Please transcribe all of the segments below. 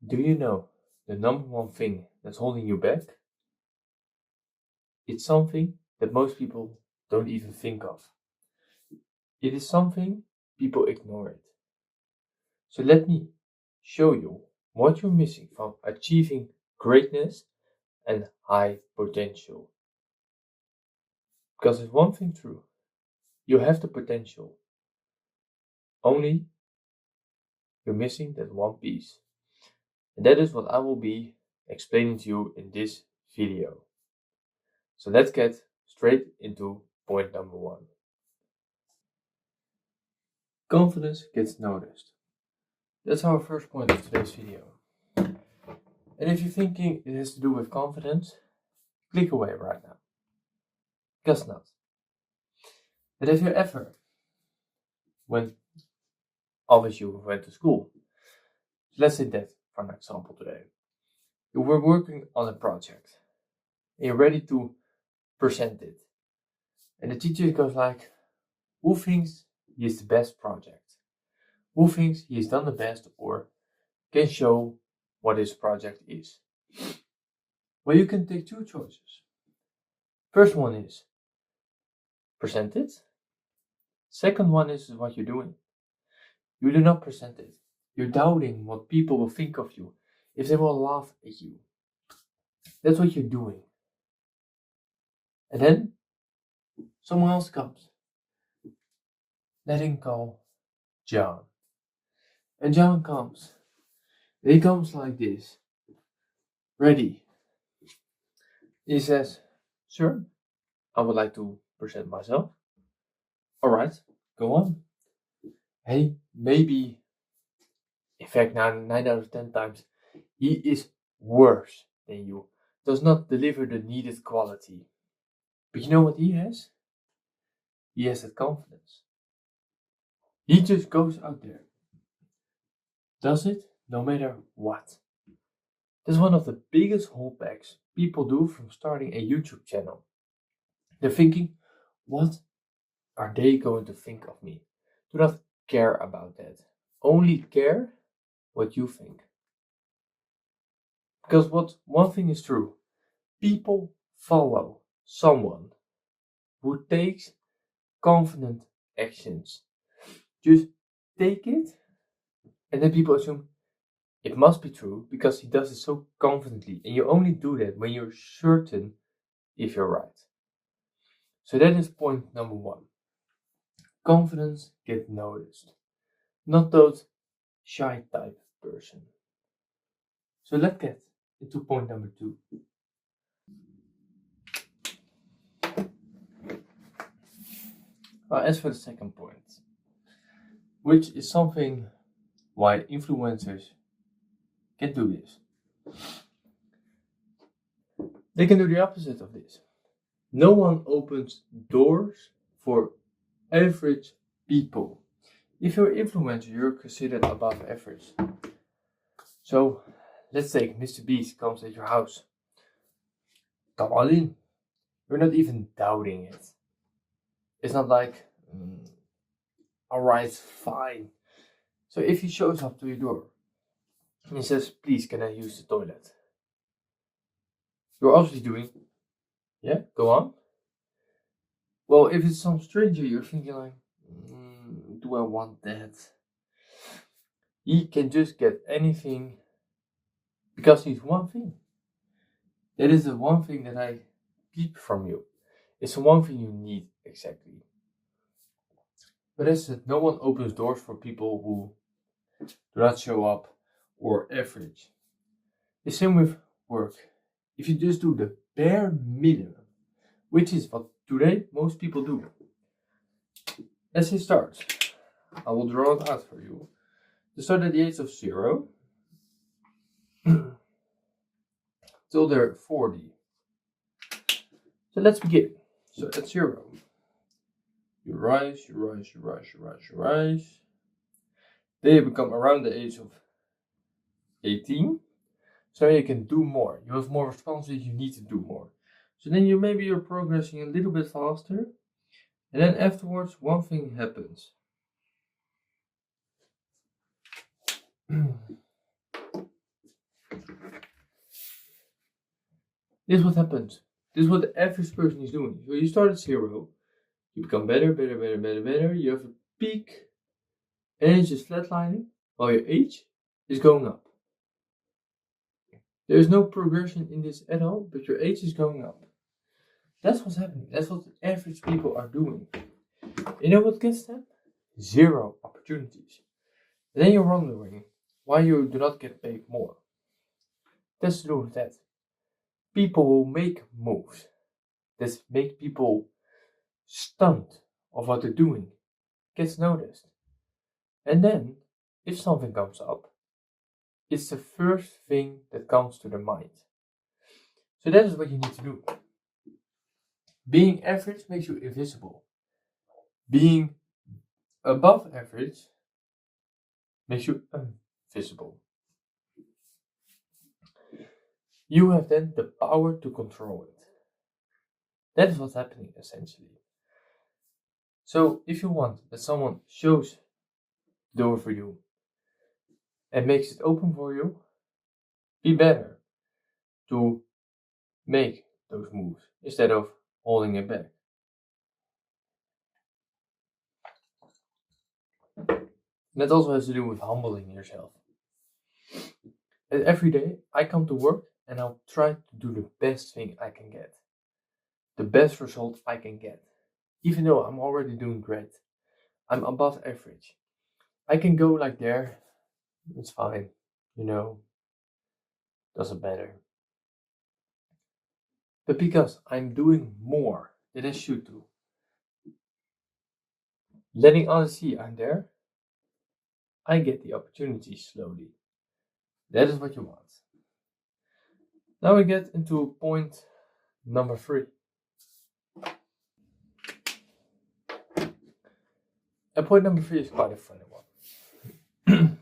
Do you know the number one thing that's holding you back? It's something that most people don't even think of. It is something people ignore it. So let me show you what you're missing from achieving greatness and high potential. Because there's one thing true. You have the potential. Only you're missing that one piece. And that is what I will be explaining to you in this video. So let's get straight into point number one. Confidence gets noticed. That's our first point of today's video. And if you're thinking it has to do with confidence, click away right now. Because not. But have you ever, when obviously you went to school, let's say that for an example today, you were working on a project and you're ready to present it. And the teacher goes like, who thinks he is the best project? Who thinks he has done the best or can show what his project is? Well, you can take two choices. First one is present it. Second one is what you're doing. You do not present it. You're doubting what people will think of you, if they will laugh at you. That's what you're doing. And then someone else comes. Let him call John. And John comes. He comes like this. Ready. He says, sir, I would like to present myself. Alright, go on. Hey, maybe, in fact, 9 out of 10 times, he is worse than you. Does not deliver the needed quality. But you know what he has? He has that confidence. He just goes out there. Does it no matter what. That's one of the biggest holdbacks people do from starting a YouTube channel. They're thinking, what are they going to think of me? Do not care about that. Only care what you think. Because one thing is true. People follow someone who takes confident actions. Just take it, and then people assume it must be true because he does it so confidently. And you only do that when you're certain if you're right. So that is point number one. Confidence gets noticed. Not those shy type person. So let's get into point number two. As for the second point, which is something why influencers can do this. They can do the opposite of this. No one opens doors for average people. If you're an influencer, you're considered above average. So let's say Mr. Beast comes at your house. Come on in. You're not even doubting it. It's not like, alright, fine. So if he shows up to your door and he says, please, can I use the toilet? You're obviously doing, yeah, go on. Well, if it's some stranger, you're thinking like, do I want that? He can just get anything because he's one thing. That is the one thing that I keep from you. It's the one thing you need exactly. But as I said, no one opens doors for people who do not show up or average. The same with work. If you just do the bare minimum, which is what today most people do. Let's say start. I will draw it out for you. To start at the age of 0 till they're 40. So let's begin. So at 0, you rise. Then you become around the age of 18. So you can do more. You have more responsibility, you need to do more. So then you're progressing a little bit faster. And then afterwards, one thing happens. This is what happens. This is what the average person is doing. So you start at 0, you become better, you have a peak, and it's just flatlining, while your age is going up. There is no progression in this at all, but your age is going up. That's what's happening. That's what average people are doing. You know what gets them? 0 opportunities. And then you're wondering why you do not get paid more. That's to do with that. People will make moves that make people stunned of what they're doing, gets noticed. And then, if something comes up, it's the first thing that comes to their mind. So that is what you need to do. Being average makes you invisible. Being above average makes you invisible. You have then the power to control it. That is what's happening essentially. So if you want that someone shows the door for you and makes it open for you, be better to make those moves instead of holding it back. That also has to do with humbling yourself. And every day I come to work and I'll try to do the best thing I can get. The best result I can get. Even though I'm already doing great. I'm above average. I can go like there. It's fine. Doesn't matter. But because I'm doing more than I should do, letting others see I'm there, I get the opportunity slowly. That is what you want. Now we get into point number 3. And point number 3 is quite a funny one.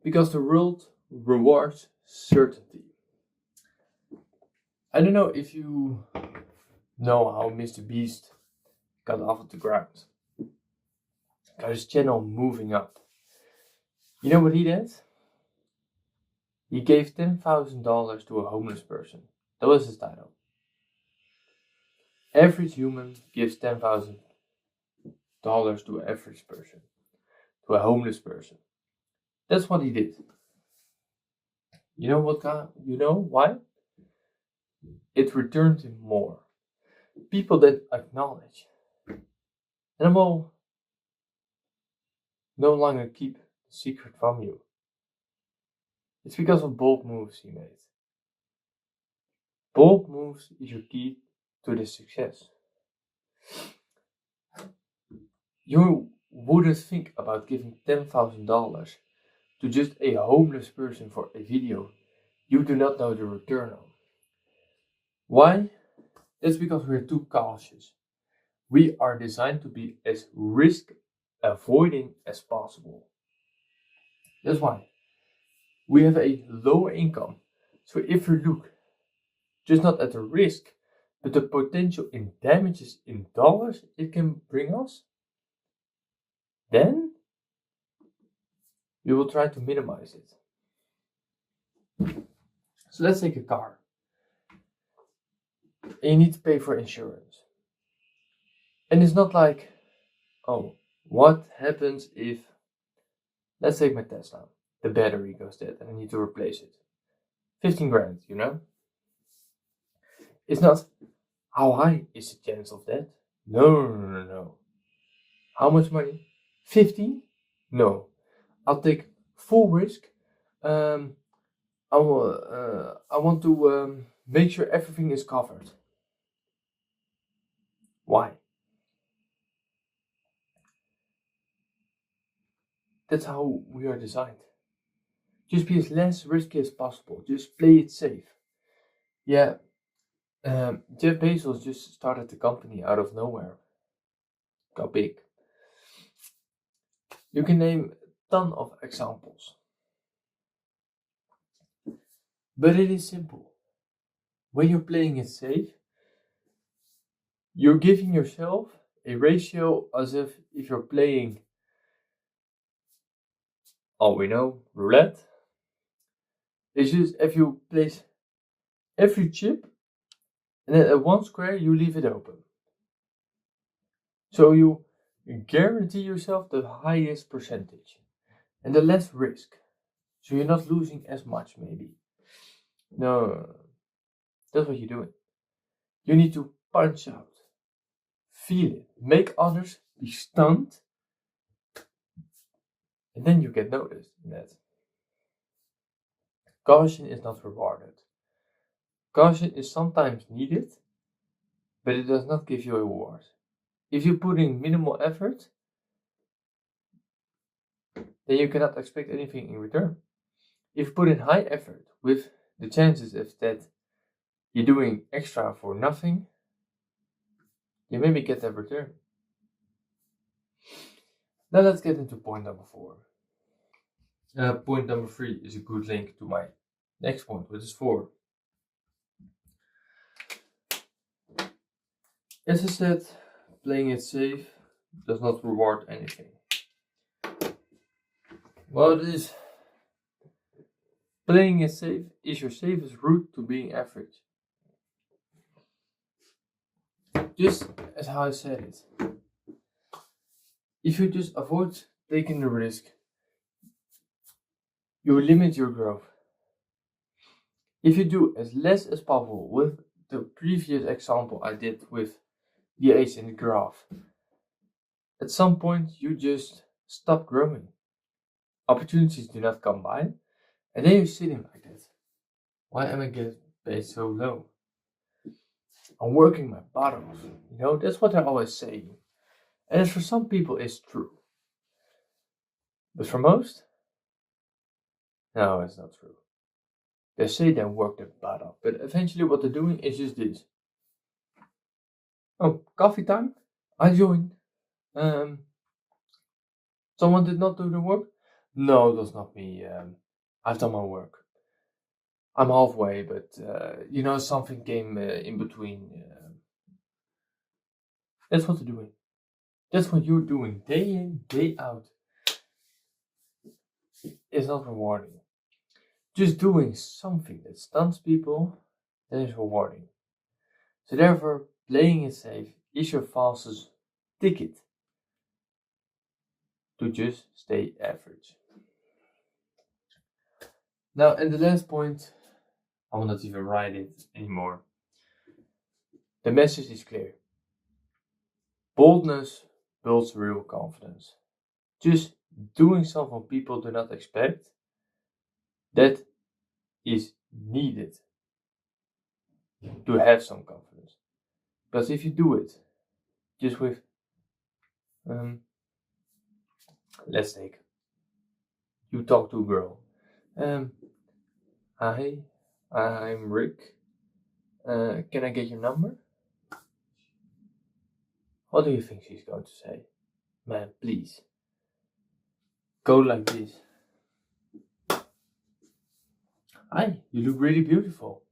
Because the world rewards certainty. I don't know if you know how Mr. Beast got off of the ground. Got his channel moving up. You know what he did? He gave $10,000 to a homeless person. That was his title. Average human gives $10,000 to an average person. To a homeless person. That's what he did. You know what? You know why? It returned him more. People that acknowledge. And I will no longer keep the secret from you. It's because of bold moves he made. Bold moves is your key to this success. You wouldn't think about giving $10,000 to just a homeless person for a video you do not know the return on. Why? That's because we're too cautious. We are designed to be as risk avoiding as possible. That's why we have a lower income. So if we look just not at the risk, but the potential in damages in dollars it can bring us, then we will try to minimize it. So let's take a car. And you need to pay for insurance. And it's not like, oh, what happens if, let's take my Tesla, the battery goes dead and I need to replace it. 15 grand, It's not, how high is the chance of that? No. How much money? 50? No. I'll take full risk. I want to make sure everything is covered. Why? That's how we are designed. Just be as less risky as possible. Just play it safe. Yeah, Jeff Bezos just started the company out of nowhere. Got big. You can name a ton of examples. But it is simple. When you're playing it safe, you're giving yourself a ratio as if you're playing, all we know, roulette. It's just if you place every chip And then at one square, you leave it open. So you guarantee yourself the highest percentage and the less risk. So you're not losing as much, maybe. No, that's what you're doing. You need to punch out, feel it, make others be stunned, and then you get noticed in that. Caution is not rewarded. Caution is sometimes needed, but it does not give you a reward. If you put in minimal effort, then you cannot expect anything in return. If you put in high effort with the chances of that you're doing extra for nothing, you maybe get that return. Now let's get into point number 4. Point number 3 is a good link to my next point, which is 4. As I said, playing it safe does not reward anything. Well, it is. Playing it safe is your safest route to being average. Just as how I said it. If you just avoid taking the risk, you limit your growth. If you do as less as possible with the previous example I did with the ace in the graph, at some point you just stop growing. Opportunities do not come by, and then you're sitting like that. Why am I getting paid so low? I'm working my butt off. That's what I always say. And for some people it's true. But for most, no, it's not true. They say they work their butt off, but eventually what they're doing is just this. Oh, coffee time? I joined. Someone did not do the work? No, it was not me. I've done my work. I'm halfway, but something came in between. That's what they're doing. That's what you're doing day in, day out. It's not rewarding. Just doing something that stuns people, that is rewarding. So therefore, playing it safe is your fastest ticket to just stay average. Now, and the last point, I will not even write it anymore. The message is clear. Boldness builds real confidence. Just doing something people do not expect, that is needed to have some confidence. Because if you do it just with, let's take, you talk to a girl. Hi, I'm Rick. Can I get your number? What do you think she's going to say? Man, please. Go like this. Hi, you look really beautiful.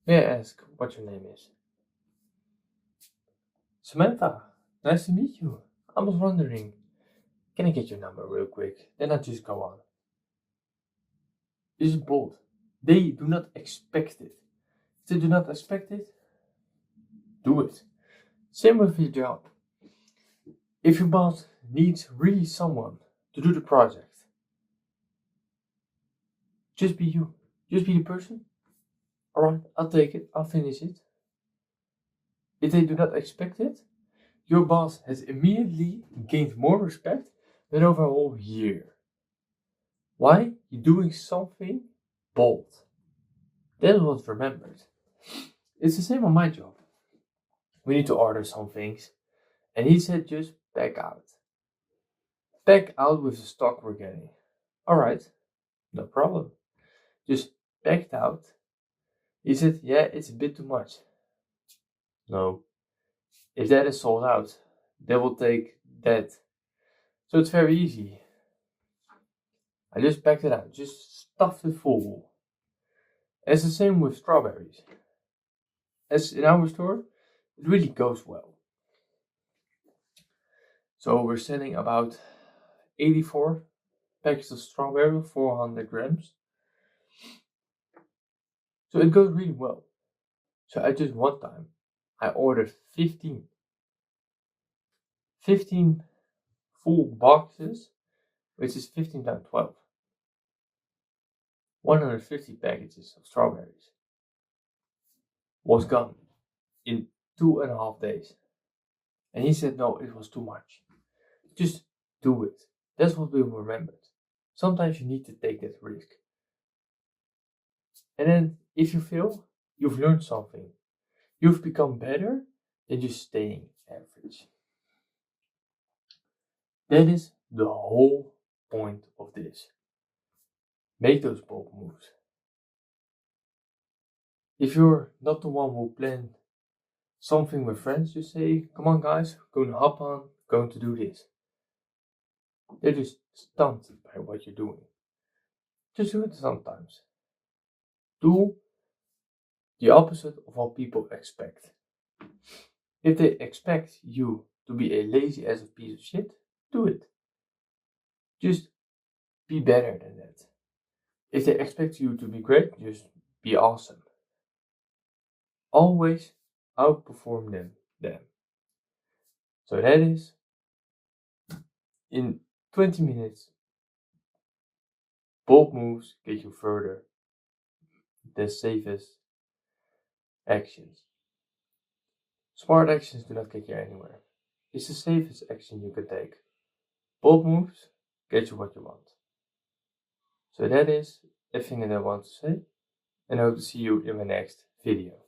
May I ask what your name is? Samantha, nice to meet you. I was wondering, can I get your number real quick? Then I just go on. This is bold. They do not expect it. If they do not expect it, do it. Same with your job. If your boss needs really someone to do the project, just be you. Just be the person. Alright, I'll take it. I'll finish it. If they do not expect it, your boss has immediately gained more respect than over a whole year. Why? You're doing something bold. That was remembered. It's the same on my job. We need to order some things, and he said just back out. Back out with the stock we're getting. Alright, no problem. Just backed out. He said, yeah, it's a bit too much. No. If that is sold out, they will take that. So it's very easy. I just backed it out, just stuffed it full. It's the same with strawberries. As in our store, it really goes well. So we're selling about 84 packets of strawberry, 400 grams. So it goes really well. So at just one time, I ordered 15 full boxes, which is 15 times 12. 150 packages of strawberries was gone in 2.5 days. And he said, no, it was too much. Just do it. That's what we remembered. Sometimes you need to take that risk. And then if you fail, you've learned something. You've become better than just staying average. That is the whole point of this. Make those bold moves. If you're not the one who planned something with friends, just say, come on guys, going to hop on, going to do this. They're just stunned by what you're doing. Just do it sometimes. Do the opposite of what people expect. If they expect you to be a lazy ass piece of shit, do it. Just be better than that. If they expect you to be great, just be awesome. Always outperform them. So that is, in 20 minutes, bold moves get you further than safest actions. Smart actions do not get you anywhere. It's the safest action you can take. Bold moves get you what you want. So that is everything that I want to say, and I hope to see you in my next video.